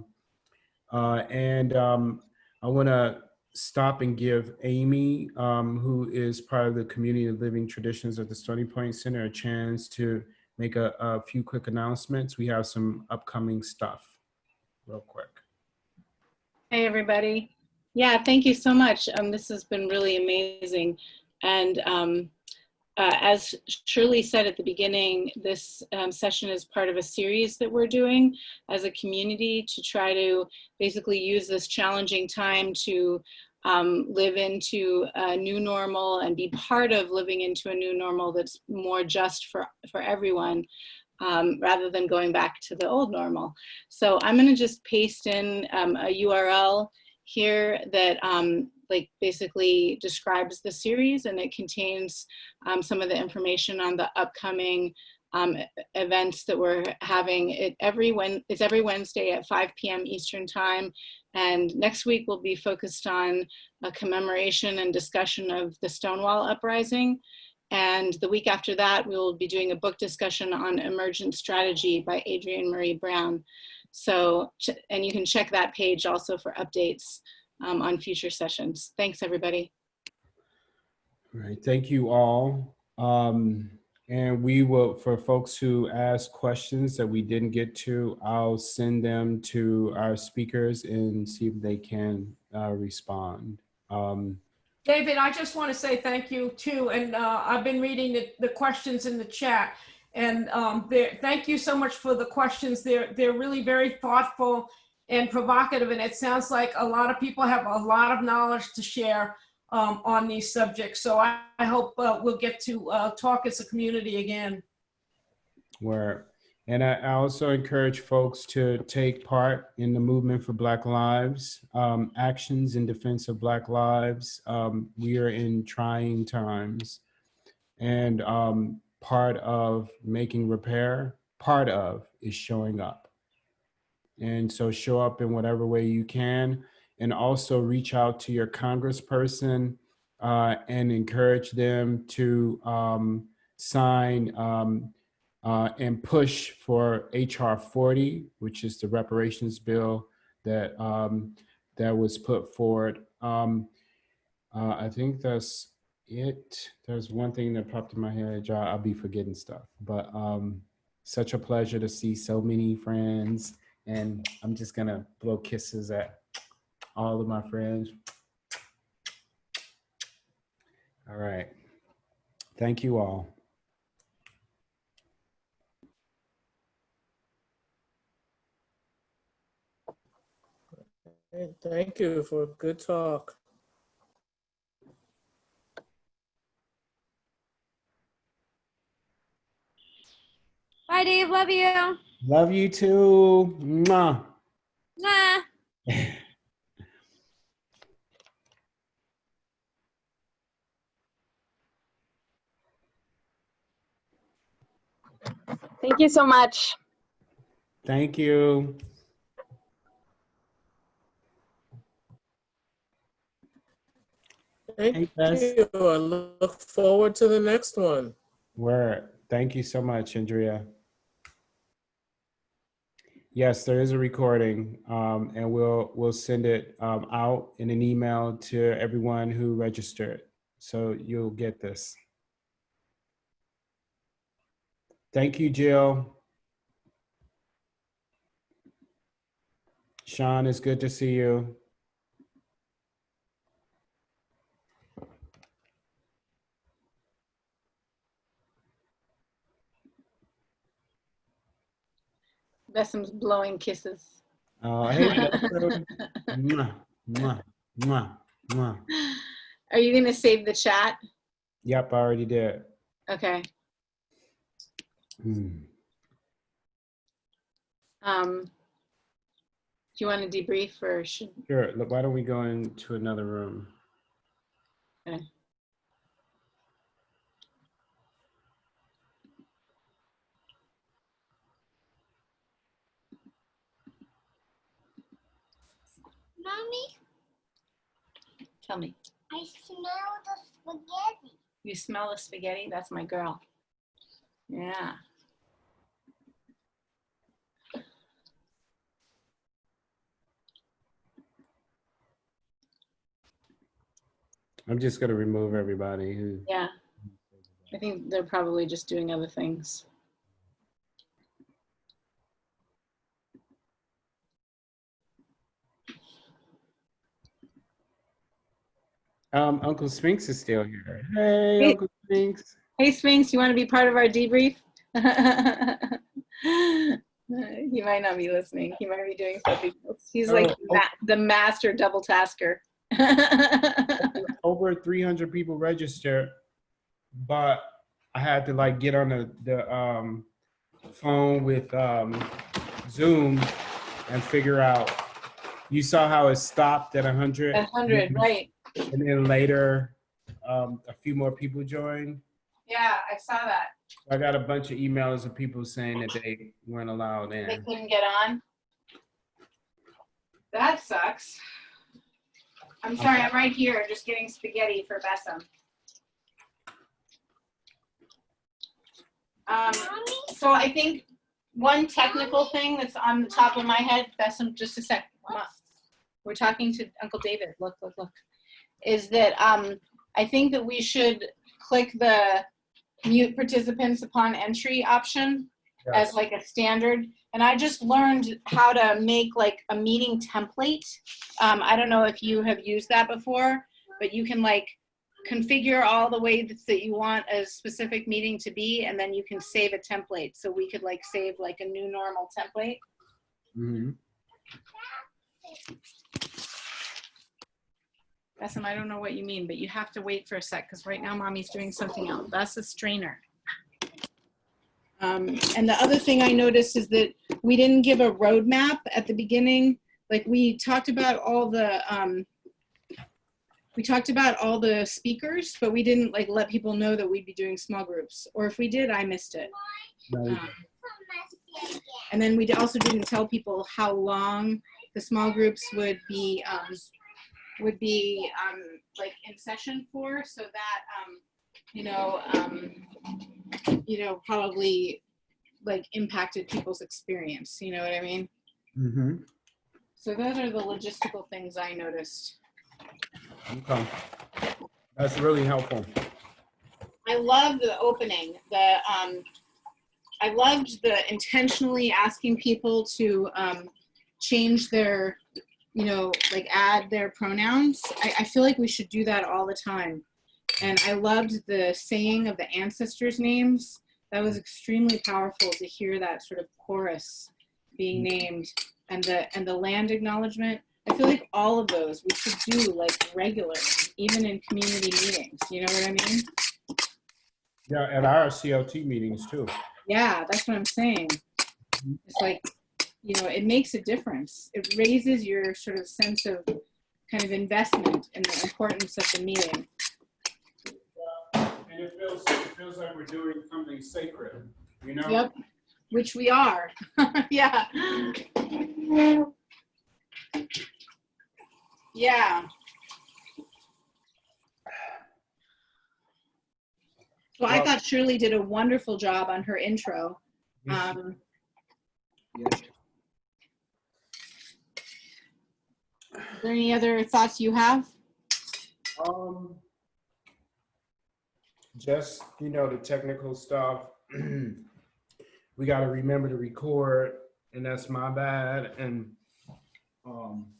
want to stop and give Amy, who is part of the Community of Living Traditions at the Stony Point Center, a chance to make a few quick announcements. We have some upcoming stuff real quick. Hey, everybody. Yeah, thank you so much. This has been really amazing. And as Shirley said at the beginning, this session is part of a series that we're doing as a community to try to basically use this challenging time to live into a new normal and be part of living into a new normal that's more just for everyone, rather than going back to the old normal. So I'm gonna just paste in a URL here that basically describes the series, and it contains some of the information on the upcoming events that we're having. It's every Wednesday at 5 p.m. Eastern time. And next week will be focused on a commemoration and discussion of the Stonewall Uprising. And the week after that, we will be doing a book discussion on emergent strategy by Adrienne Marie Brown. So, and you can check that page also for updates on future sessions. Thanks, everybody. All right, thank you all. And we will, for folks who ask questions that we didn't get to, I'll send them to our speakers and see if they can respond. David, I just want to say thank you too. And I've been reading the questions in the chat, and thank you so much for the questions. They're really very thoughtful and provocative, and it sounds like a lot of people have a lot of knowledge to share on these subjects. So I hope we'll get to talk as a community again. And I also encourage folks to take part in the movement for Black Lives, actions in defense of Black lives. We are in trying times, and part of making repair, part of is showing up. And so show up in whatever way you can, and also reach out to your congressperson and encourage them to sign and push for HR 40, which is the reparations bill that that was put forward. I think that's it. There's one thing that popped in my head. I'll be forgetting stuff, but such a pleasure to see so many friends, and I'm just gonna blow kisses at all of my friends. All right. Thank you all. Thank you for a good talk. Bye, Dave. Love you. Love you too. Mwah. Mwah. Thank you so much. Thank you. Thank Hey, Bess. you. I look forward to the next one. Word. Thank you so much, Andrea. Yes, there is a recording, and we'll send it out in an email to everyone who registered. So you'll get this. Thank you, Jill. Sean, it's good to see you. Bessem's blowing kisses. Hey, Bessem. Mwah, mwah, mwah, mwah. Are you gonna save the chat? Yep, I already did. Okay. Hmm. Do you want to debrief or should? Sure. Look, why don't we go into another room? Okay. Mommy, Tell me. I smell the spaghetti. You smell the spaghetti? That's my girl. Yeah. I'm just going to remove everybody who. Yeah. I think they're probably just doing other things. Uncle Sphinx is still here. Hey, Hey. Uncle Sphinx. Hey, Sphinx, you want to be part of our debrief? He might not be listening. He might be doing something else. He's like the master double tasker. Over 300 people registered, but I had to like get on the phone with Zoom and figure out. You saw how it stopped at 100? 100, right. And then later, a few more people joined. Yeah, I saw that. I got a bunch of emails of people saying that they weren't allowed They in. couldn't get on. That sucks. I'm sorry, I'm right here just getting spaghetti for Bessem. So I think one technical thing that's on the top of my head, Bessem, just a sec. We're talking to Uncle David. Look, look, look. Is that I think that we should click the mute participants upon entry option as like a standard. And I just learned how to make like a meeting template. I don't know if you have used that before, but you can like configure all the ways that you want a specific meeting to be, and then you can save a template. So we could like save like a new normal template. Mm-hmm. Bessem, I don't know what you mean, but you have to wait for a sec because right now mommy's doing something else. That's a strainer. And the other thing I noticed is that we didn't give a roadmap at the beginning. Like we talked about all the speakers, but we didn't like let people know that we'd be doing small groups. Or if we did, I missed it. And then we also didn't tell people how long the small groups would be like in session for, so that probably like impacted people's experience. You know what I mean? Mm-hmm. So those are the logistical things I noticed. Okay. That's really helpful. I love the opening. I loved the intentionally asking people to change their, you know, like add their pronouns. I feel like we should do that all the time. And I loved the saying of the ancestors' names. That was extremely powerful to hear that sort of chorus being named, and the land acknowledgement. I feel like all of those we should do like regular, even in community meetings. You know what I mean? Yeah, at our CLT meetings too. Yeah, that's what I'm saying. It's like, you know, it makes a difference. It raises your sort of sense of kind of investment in the importance of the meeting. And it feels like we're doing something sacred, you know? Yep, which we are. Yeah. Yeah. Well, I thought Shirley did a wonderful job on her intro. Yeah. Are there any other thoughts you have? Just, you know, the technical stuff. We got to remember to record, and that's my bad. And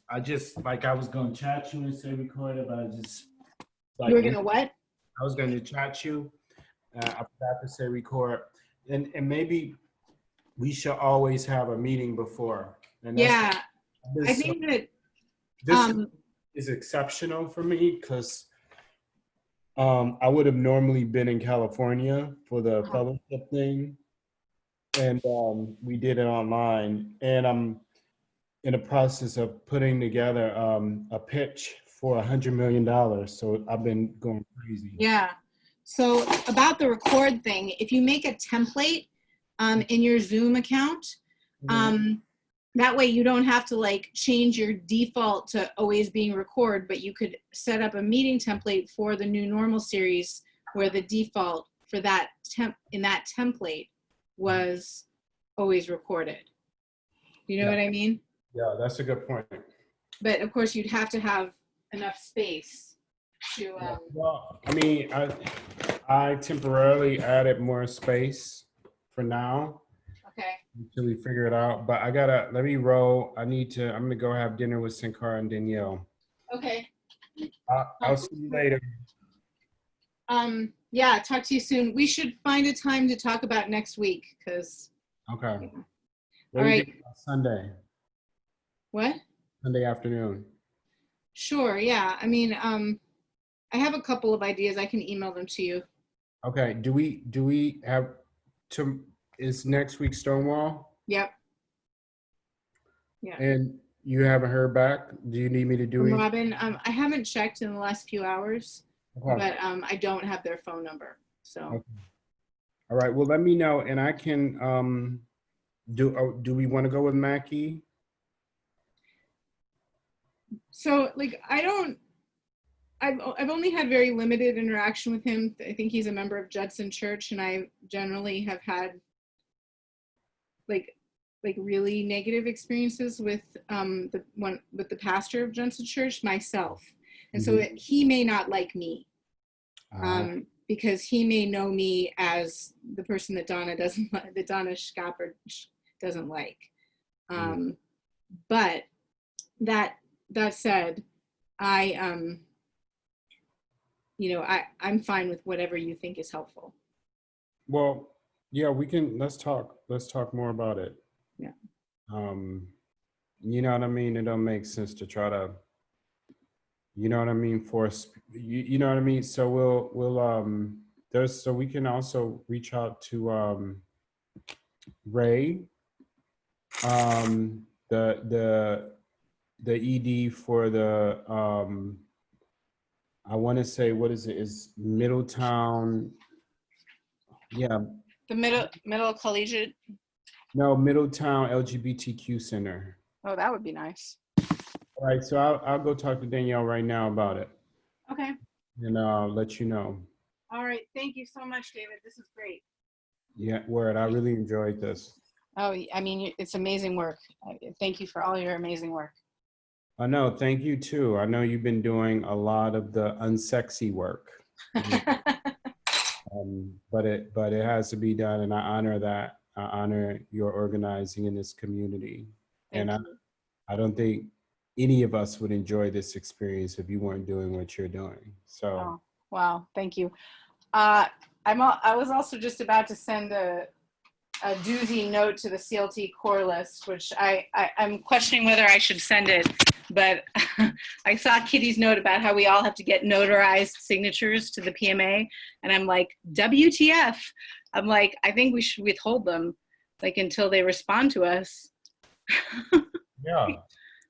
I just, like, I was going to chat you and say record it, but I just, like, You were going to what? I was going to chat you. I forgot to say record. And maybe we should always have a meeting before. And Yeah, I think that this is exceptional for me because I would have normally been in California for the fellowship thing, and we did it online. And I'm in the process of putting together a pitch for $100 million. So I've been going crazy. Yeah. So about the record thing, if you make a template in your Zoom account, that way you don't have to like change your default to always being record, but you could set up a meeting template for the new normal series where the default for that in that template was always recorded. You know what I mean? Yeah, that's a good point. But of course you'd have to have enough space to well, I mean, I temporarily added more space for now. Okay. Until we figure it out. But I gotta, let me roll. I'm gonna go have dinner with Sankara and Danielle. Okay. I'll see you later. Yeah, talk to you soon. We should find a time to talk about next week because. Okay. All right. Sunday. What? Sunday afternoon. Sure. Yeah. I mean, I have a couple of ideas. I can email them to you. Okay. Do we have is next week Stonewall? Yep. Yeah. And you haven't heard back? Do you need me to do it? Robin, I haven't checked in the last few hours, okay. But I don't have their phone number. So. Okay. All right. Well, let me know, and I can do we want to go with Mackie? So like I've only had very limited interaction with him. I think he's a member of Judson Church, and I generally have had like really negative experiences with the pastor of Judson Church myself, and so he may not like me because he may know me as the person that Donna Schapper doesn't like. But that said, I'm fine with whatever you think is helpful. Well, yeah, let's talk more about it. Yeah. You know what I mean? It don't make sense to try to, you know what I mean, force, you know what I mean? So so we can also reach out to Ray, the ED for the I want to say, what is it? Is Middletown? Yeah. The middle collegiate. No, Middletown LGBTQ Center. Oh, that would be nice. All right, so I'll go talk to Danielle right now about it. Okay. And I'll let you know. All right. Thank you so much, David. This is great. Yeah, word. I really enjoyed this. Oh, I mean, it's amazing work. Thank you for all your amazing work. I know. Thank you too. I know you've been doing a lot of the unsexy work, but it has to be done, and I honor that. I honor your organizing in this community, and I don't think any of us would enjoy this experience if you weren't doing what you're doing. So, oh, wow, thank you. I was also just about to send a doozy note to the CLT core list, which I'm questioning whether I should send it, but I saw Kitty's note about how we all have to get notarized signatures to the PMA, and I'm like, WTF? I'm like, I think we should withhold them, like, until they respond to us. yeah.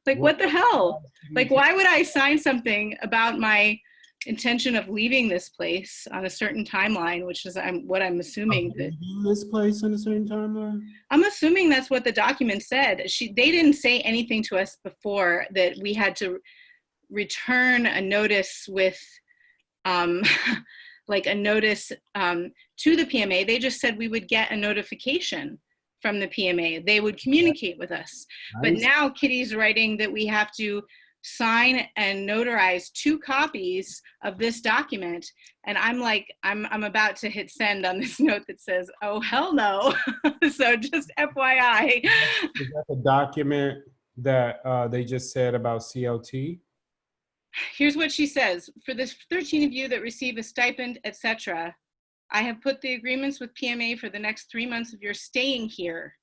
Like, what the hell? Like, why would I sign something about my intention of leaving this place on a certain timeline, which is what I'm assuming. This place on a certain timeline? I'm assuming that's what the document said. They didn't say anything to us before that we had to return a notice with, like a notice to the PMA. They just said we would get a notification from the PMA. They would communicate with us. Nice. But now Kitty's writing that we have to sign and notarize 2 copies of this document, and I'm like, I'm about to hit send on this note that says, oh hell no. So just FYI. Is that the document that they just said about CLT? Here's what she says: for the 13 of you that receive a stipend, etc., I have put the agreements with PMA for the next 3 months of your staying here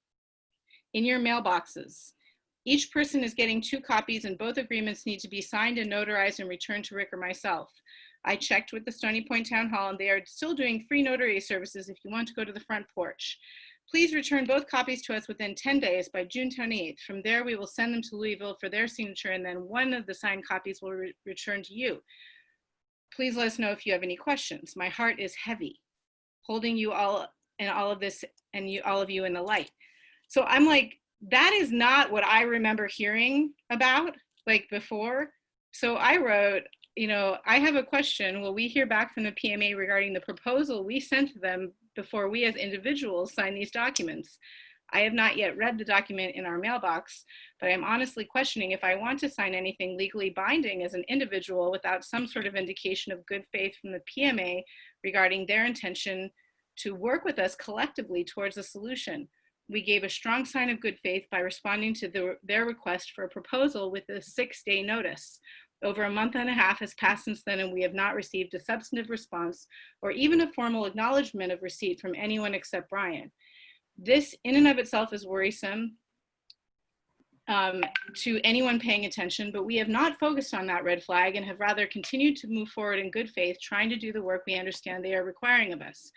in your mailboxes. Each person is getting 2 copies, and both agreements need to be signed and notarized and returned to Rick or myself. I checked with the Stony Point Town Hall, and they are still doing free notary services if you want to go to the front porch. Please return both copies to us within 10 days by June 28th. From there, we will send them to Louisville for their signature, and then one of the signed copies will return to you. Please let us know if you have any questions. My heart is heavy, holding you all and all of this and all of you in the light. So I'm like, that is not what I remember hearing about, like, before. So I wrote, you know, I have a question. Will we hear back from the PMA regarding the proposal we sent to them before we as individuals sign these documents? I have not yet read the document in our mailbox, but I'm honestly questioning if I want to sign anything legally binding as an individual without some sort of indication of good faith from the PMA regarding their intention to work with us collectively towards a solution. We gave a strong sign of good faith by responding to their request for a proposal with a 6-day notice. Over a month and a half has passed since then, and we have not received a substantive response or even a formal acknowledgement of receipt from anyone except Brian. This in and of itself is worrisome to anyone paying attention, but we have not focused on that red flag and have rather continued to move forward in good faith, trying to do the work we understand they are requiring of us.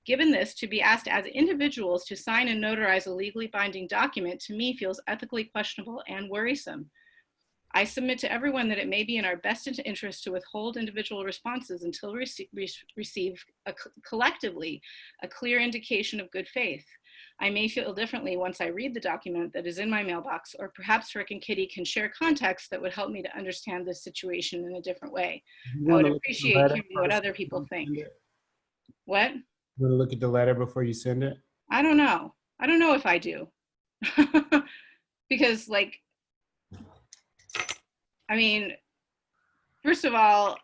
Given this, to be asked as individuals to sign and notarize a legally binding document, to me feels ethically questionable and worrisome. I submit to everyone that it may be in our best interest to withhold individual responses until we receive collectively a clear indication of good faith. I may feel differently once I read the document that is in my mailbox, or perhaps Rick and Kitty can share context that would help me to understand this situation in a different way. I would appreciate hearing what other people think. What? You want to look at the letter before you send it? I don't know. I don't know if I do. Because, like, I mean, first of all,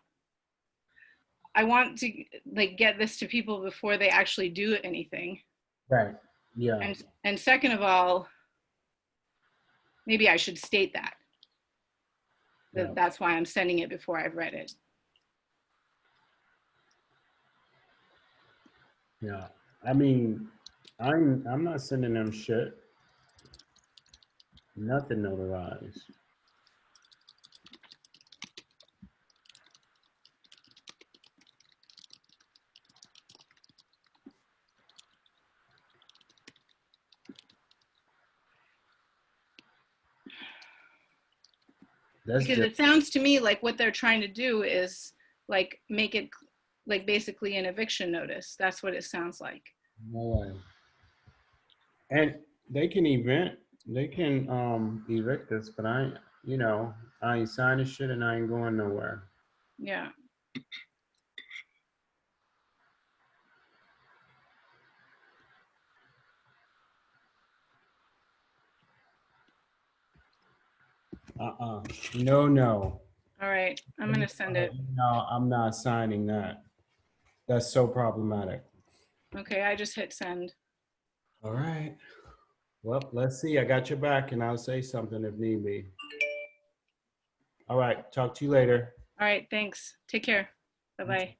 I want to, like, get this to people before they actually do anything. Right. Yeah. And second of all, maybe I should state that. Yeah. That's why I'm sending it before I've read it. Yeah. I mean, I'm not sending them shit. Nothing notarized. Because it sounds to me like what they're trying to do is, like, make it like basically an eviction notice. That's what it sounds like. No way. And they can evict us, but I ain't signing shit and I ain't going nowhere. Yeah. No, no. All right, I'm gonna send it. No, I'm not signing that. That's so problematic. Okay, I just hit send. All right. Well, let's see. I got your back and I'll say something if need be. All right. Talk to you later. All right, thanks. Take care. Bye-bye.